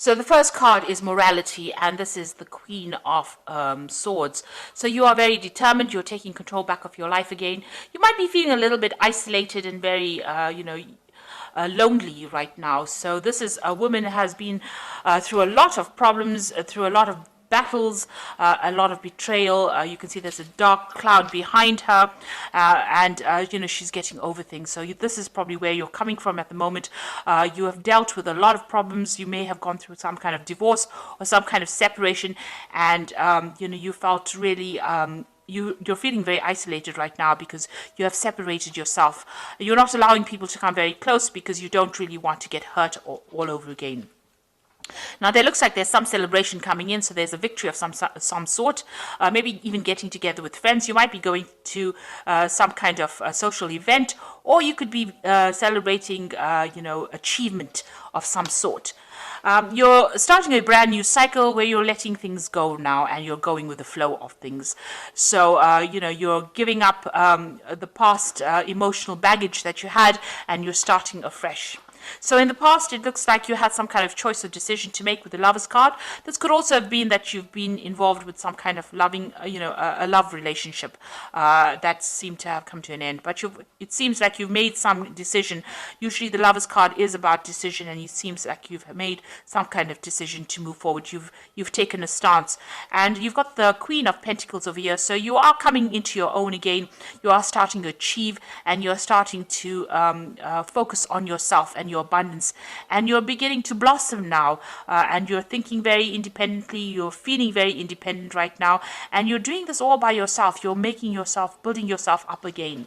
So the first card is morality, and this is the Queen of Swords. So you are very determined. You're taking control back of your life again. You might be feeling a little bit isolated and very, lonely right now. So this is a woman who has been through a lot of problems, through a lot of battles, a lot of betrayal. You can see there's a dark cloud behind her, and she's getting over things. So this is probably where you're coming from at the moment. You have dealt with a lot of problems. You may have gone through some kind of divorce or some kind of separation, and you felt really you're feeling very isolated right now because you have separated yourself. You're not allowing people to come very close because you don't really want to get hurt all over again. Now, there looks like there's some celebration coming in, so there's a victory of some sort, maybe even getting together with friends. You might be going to some kind of social event, or you could be celebrating, achievement of some sort. You're starting a brand new cycle where you're letting things go now and you're going with the flow of things. So, you're giving up the past emotional baggage that you had and you're starting afresh. So in the past, it looks like you had some kind of choice or decision to make with the Lover's card. This could also have been that you've been involved with some kind of loving, a love relationship that seemed to have come to an end. But it seems like you've made some decision. Usually the Lover's card is about decision, and it seems like you've made some kind of decision to move forward. You've taken a stance. And you've got the Queen of Pentacles over here. So you are coming into your own again. You are starting to achieve, and you're starting to focus on yourself and your abundance, and you're beginning to blossom now, and you're thinking very independently, you're feeling very independent right now, and you're doing this all by yourself. You're making yourself, building yourself up again.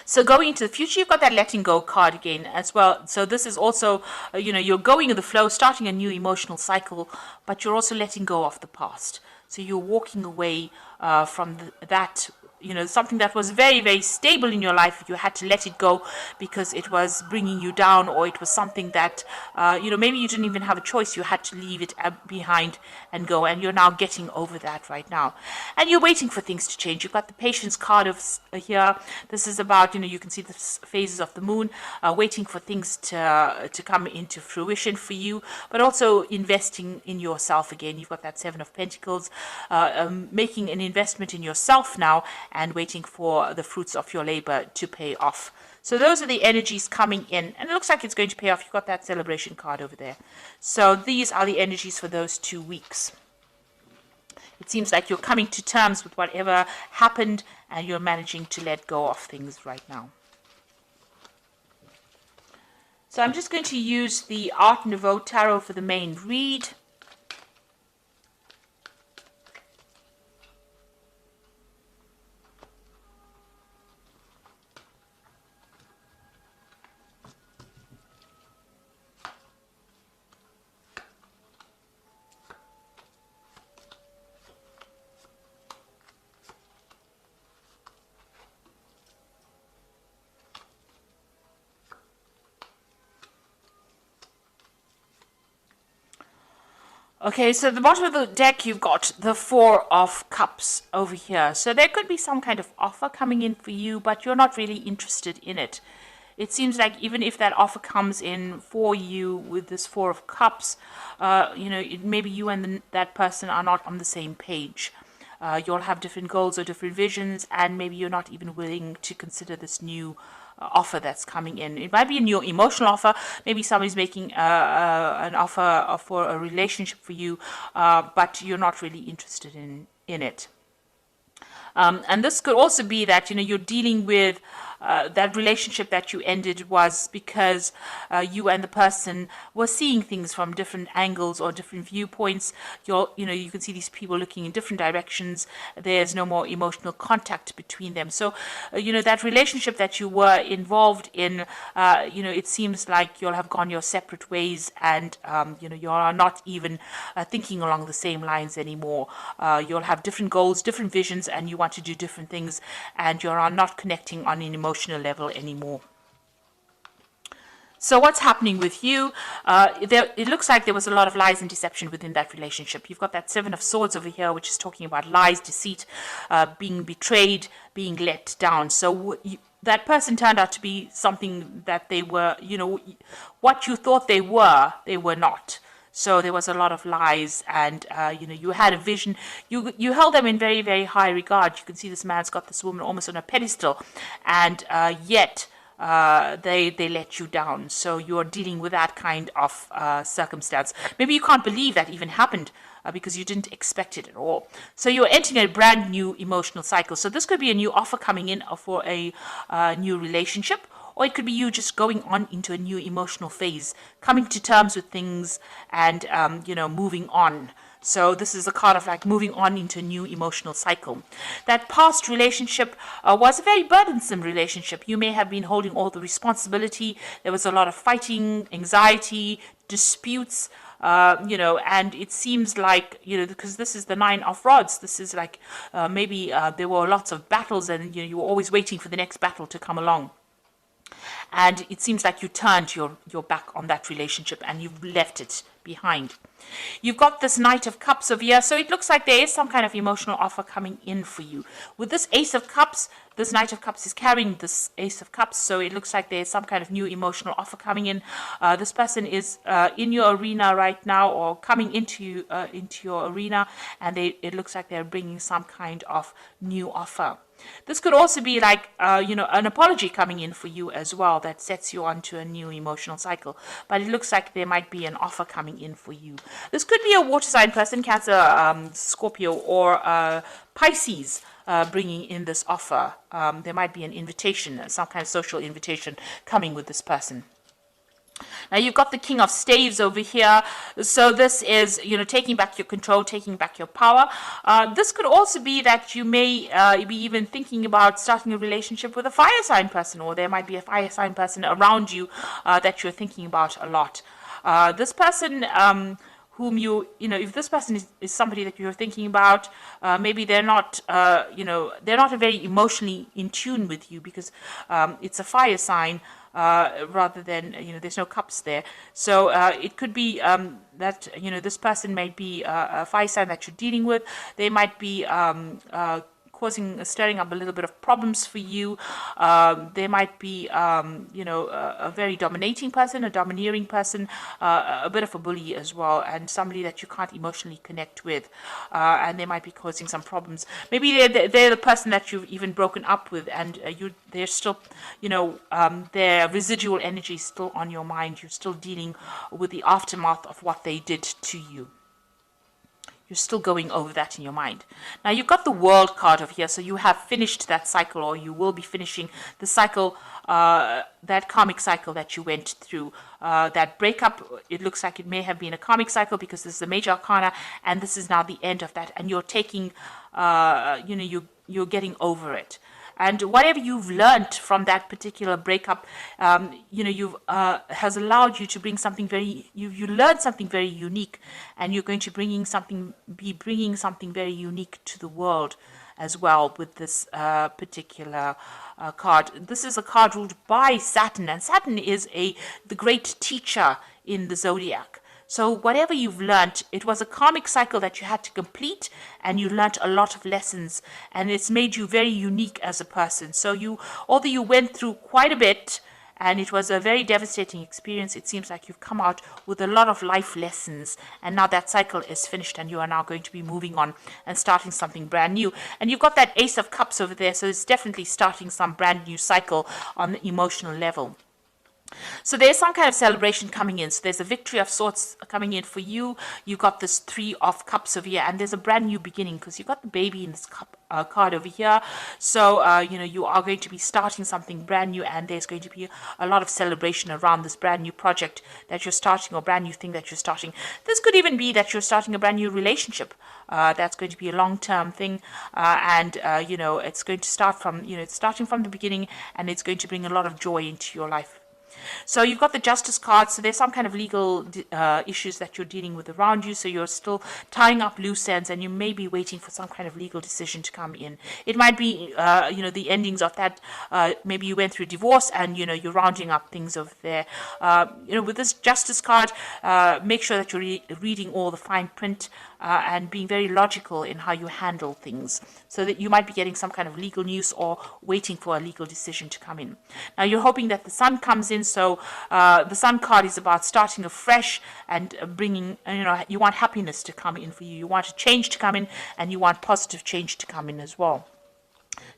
So going into the future, you've got that letting go card again as well. So this is also, you're going with the flow, starting a new emotional cycle, but you're also letting go of the past. So you're walking away from that, something that was very, very stable in your life. You had to let it go because it was bringing you down, or it was something that, maybe you didn't even have a choice. You had to leave it behind and go, and you're now getting over that right now. And you're waiting for things to change. You've got the Patience card here. This is about, you can see the phases of the moon, waiting for things to come into fruition for you, but also investing in yourself again. You've got that Seven of Pentacles, making an investment in yourself now, and waiting for the fruits of your labor to pay off. So those are the energies coming in, and it looks like it's going to pay off. You've got that Celebration card over there. So these are the energies for those 2 weeks. It seems like you're coming to terms with whatever happened, and you're managing to let go of things right now. So I'm just going to use the Art Nouveau Tarot for the main read. Okay, so at the bottom of the deck, you've got the Four of Cups over here. So there could be some kind of offer coming in for you, but you're not really interested in it. It seems like even if that offer comes in for you with this Four of Cups, maybe you and that person are not on the same page. You'll have different goals or different visions, and maybe you're not even willing to consider this new offer that's coming in. It might be a new emotional offer. Maybe somebody's making an offer for a relationship for you, but you're not really interested in it. And this could also be that you're dealing with that relationship that you ended was because you and the person were seeing things from different angles or different viewpoints. You can see these people looking in different directions. There's no more emotional contact between them. So that relationship that you were involved in, it seems like you'll have gone your separate ways, and you are not even thinking along the same lines anymore. You'll have different goals, different visions, and you want to do different things, and you're not connecting on an emotional level anymore. So what's happening with you? It looks like there was a lot of lies and deception within that relationship. You've got that Seven of Swords over here, which is talking about lies, deceit, being betrayed, being let down. So that person turned out to be something that they were, what you thought they were not. So there was a lot of lies, and you had a vision. You held them in very, very high regard. You can see this man's got this woman almost on a pedestal, and yet they let you down. So you're dealing with that kind of circumstance. Maybe you can't believe that even happened. Because you didn't expect it at all. So you're entering a brand new emotional cycle. So this could be a new offer coming in for a new relationship, or it could be you just going on into a new emotional phase, coming to terms with things and, moving on. So this is a card of like moving on into a new emotional cycle. That past relationship was a very burdensome relationship. You may have been holding all the responsibility. There was a lot of fighting, anxiety, disputes, and it seems like, because this is the 9 of rods, this is like maybe there were lots of battles, and you were always waiting for the next battle to come along. And it seems like you turned your back on that relationship and you've left it behind. You've got this Knight of Cups over here, so it looks like there is some kind of emotional offer coming in for you. With this Ace of Cups, this Knight of Cups is carrying this Ace of Cups, so it looks like there's some kind of new emotional offer coming in. This person is in your arena right now, or coming into your arena, and it looks like they're bringing some kind of new offer. This could also be like, an apology coming in for you as well that sets you onto a new emotional cycle. But it looks like there might be an offer coming in for you. This could be a water sign person, Cancer, Scorpio, or Pisces, bringing in this offer. There might be an invitation, some kind of social invitation coming with this person. Now you've got the King of Staves over here. So this is, taking back your control, taking back your power. This could also be that you may be even thinking about starting a relationship with a fire sign person, or there might be a fire sign person around you that you're thinking about a lot. This person whom if this person is somebody that you're thinking about, maybe they're not, they're not very emotionally in tune with you, because it's a fire sign. Rather than, there's no cups there. So it could be that, this person may be a fire sign that you're dealing with. They might be stirring up a little bit of problems for you. They might be, a very dominating person, a domineering person, a bit of a bully as well, and somebody that you can't emotionally connect with. And they might be causing some problems. Maybe they're the person that you've even broken up with, and they're still, their residual energy is still on your mind. You're still dealing with the aftermath of what they did to you. You're still going over that in your mind. Now you've got the World card over here, so you have finished that cycle, or you will be finishing the cycle, that karmic cycle that you went through. That breakup, it looks like it may have been a karmic cycle, because this is the major arcana, and this is now the end of that, and you're taking, you're getting over it. And whatever you've learned from that particular breakup, has allowed you to bring something very, you learned something very unique, and you're going to be bringing something very unique to the world as well with this particular card. This is a card ruled by Saturn, and Saturn is the great teacher in the zodiac. So whatever you've learnt, it was a karmic cycle that you had to complete, and you learnt a lot of lessons, and it's made you very unique as a person. So although you went through quite a bit, and it was a very devastating experience, it seems like you've come out with a lot of life lessons, and now that cycle is finished, and you are now going to be moving on and starting something brand new. And you've got that Ace of Cups over there, so it's definitely starting some brand new cycle on the emotional level. So there's some kind of celebration coming in. So there's a victory of sorts coming in for you. You've got this 3 of Cups over here, and there's a brand new beginning, because you've got the baby in this card over here. So, you are going to be starting something brand new, and there's going to be a lot of celebration around this brand new project that you're starting, or brand new thing that you're starting. This could even be that you're starting a brand new relationship. That's going to be a long-term thing, and it's going to start from, it's starting from the beginning, and it's going to bring a lot of joy into your life. So you've got the Justice card, so there's some kind of legal issues that you're dealing with around you, so you're still tying up loose ends, and you may be waiting for some kind of legal decision to come in. It might be, the endings of that, maybe you went through divorce, and, you're rounding up things over there. With this Justice card, make sure that you're reading all the fine print, and being very logical in how you handle things, so that you might be getting some kind of legal news or waiting for a legal decision to come in. Now you're hoping that the sun comes in, so the sun card is about starting afresh and bringing, you want happiness to come in for you. You want a change to come in, and you want positive change to come in as well.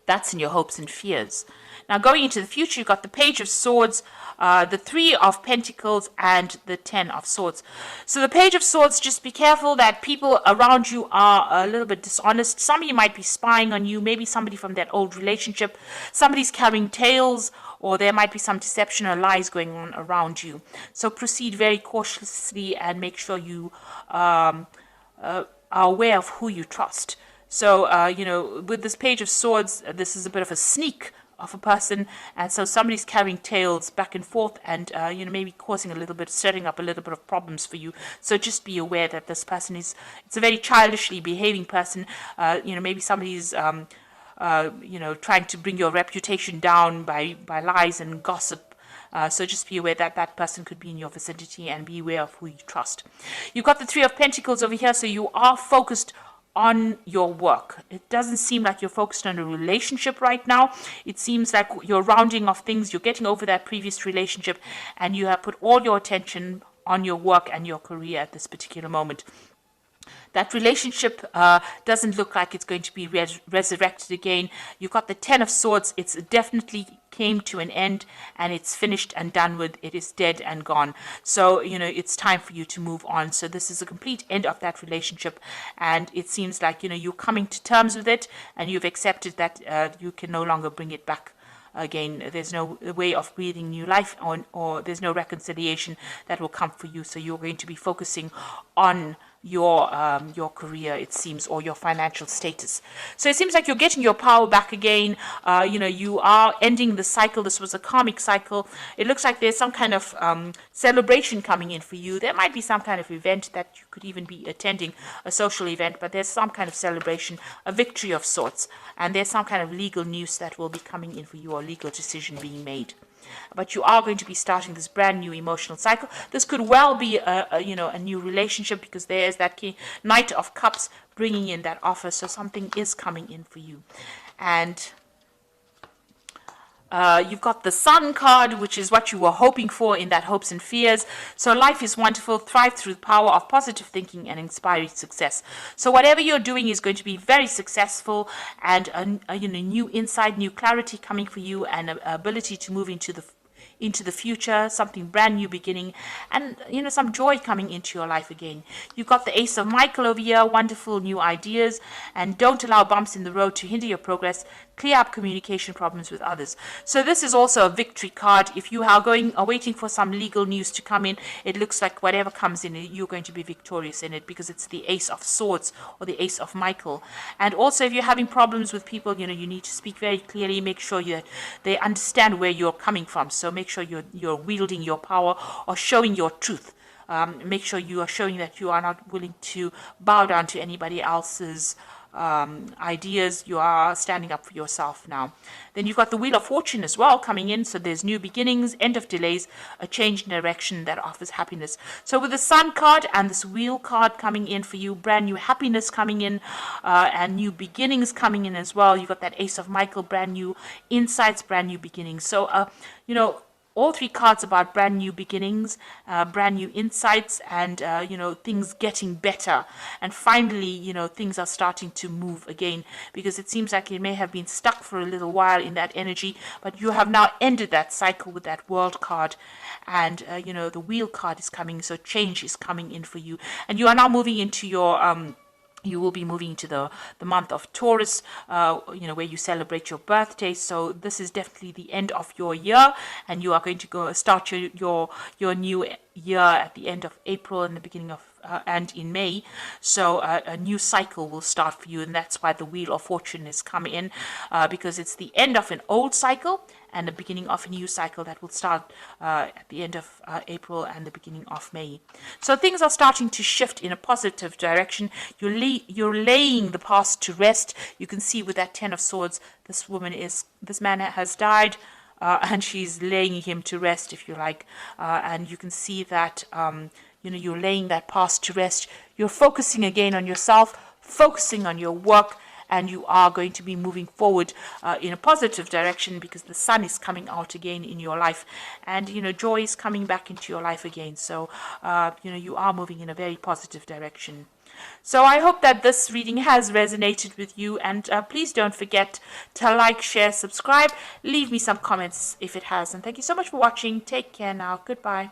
That's in your hopes and fears. Now, going into the future, you've got the Page of Swords, the Three of Pentacles, and the Ten of Swords. So the Page of Swords, just be careful that people around you are a little bit dishonest. Somebody might be spying on you, maybe somebody from that old relationship. Somebody's carrying tales, or there might be some deception or lies going on around you. So proceed very cautiously and make sure you are aware of who you trust. So, with this Page of Swords, this is a bit of a sneak of a person, and so somebody's carrying tales back and forth, and maybe causing a little bit, setting up a little bit of problems for you. So just be aware that this person it's a very childishly behaving person. Maybe somebody's trying to bring your reputation down by lies and gossip. So just be aware that that person could be in your vicinity, and be aware of who you trust. You've got the Three of Pentacles over here, so you are focused on your work. It doesn't seem like you're focused on a relationship right now. It seems like you're rounding off things, you're getting over that previous relationship, and you have put all your attention on your work and your career at this particular moment. That relationship doesn't look like it's going to be resurrected again. You've got the Ten of Swords. It's definitely came to an end, and it's finished and done with. It is dead and gone. So, it's time for you to move on. So this is a complete end of that relationship, and it seems like, you're coming to terms with it, and you've accepted that you can no longer bring it back again. There's no way of breathing new life on, or there's no reconciliation that will come for you. So you're going to be focusing on your career, it seems, or your financial status. So it seems like you're getting your power back again. You are ending the cycle. This was a karmic cycle. It looks like there's some kind of celebration coming in for you. There might be some kind of event that you could even be attending, a social event, but there's some kind of celebration, a victory of sorts, and there's some kind of legal news that will be coming in for you, or legal decision being made. But you are going to be starting this brand new emotional cycle. This could well be a new relationship, because there is that Knight of Cups bringing in that offer. So something is coming in for you. And you've got the Sun card, which is what you were hoping for in that hopes and fears. So life is wonderful. Thrive through the power of positive thinking and inspiring success. So whatever you're doing is going to be very successful, and a new insight, new clarity coming for you, and an ability to move into the future, something brand new beginning, and some joy coming into your life again. You've got the Ace of Michael over here, wonderful new ideas, and don't allow bumps in the road to hinder your progress. Clear up communication problems with others. So this is also a victory card. If you are waiting for some legal news to come in, it looks like whatever comes in, you're going to be victorious in it, because it's the Ace of Swords, or the Ace of Michael. And also, if you're having problems with people, you need to speak very clearly. Make sure they understand where you're coming from. So make sure you're wielding your power, or showing your truth. Make sure you are showing that you are not willing to bow down to anybody else's ideas. You are standing up for yourself now. Then you've got the Wheel of Fortune as well coming in. So there's new beginnings, end of delays, a change in direction that offers happiness. So with the Sun card and this Wheel card coming in for you, brand new happiness coming in, and new beginnings coming in as well. You've got that Ace of Michael, brand new insights, brand new beginnings. So all three cards about brand new beginnings, brand new insights, and things getting better. And finally, things are starting to move again, because it seems like it may have been stuck for a little while in that energy, but you have now ended that cycle with that World card. And the Wheel card is coming, so change is coming in for you, and you are now moving into your you will be moving to the month of Taurus, where you celebrate your birthday. So this is definitely the end of your year, and you are going to go start your new year at the end of April and the beginning of and in May. So a new cycle will start for you, and that's why the Wheel of Fortune is coming in, because it's the end of an old cycle and the beginning of a new cycle that will start at the end of April and the beginning of May. So things are starting to shift in a positive direction. You're laying the past to rest. You can see with that Ten of Swords, this man has died, and she's laying him to rest, if you like. And you can see that you're laying that past to rest. You're focusing again on yourself, focusing on your work, and you are going to be moving forward in a positive direction, because the sun is coming out again in your life, and joy is coming back into your life again. So you are moving in a very positive direction. So I hope that this reading has resonated with you, and please don't forget to like, share, subscribe, leave me some comments if it has, and thank you so much for watching. Take care now. Goodbye.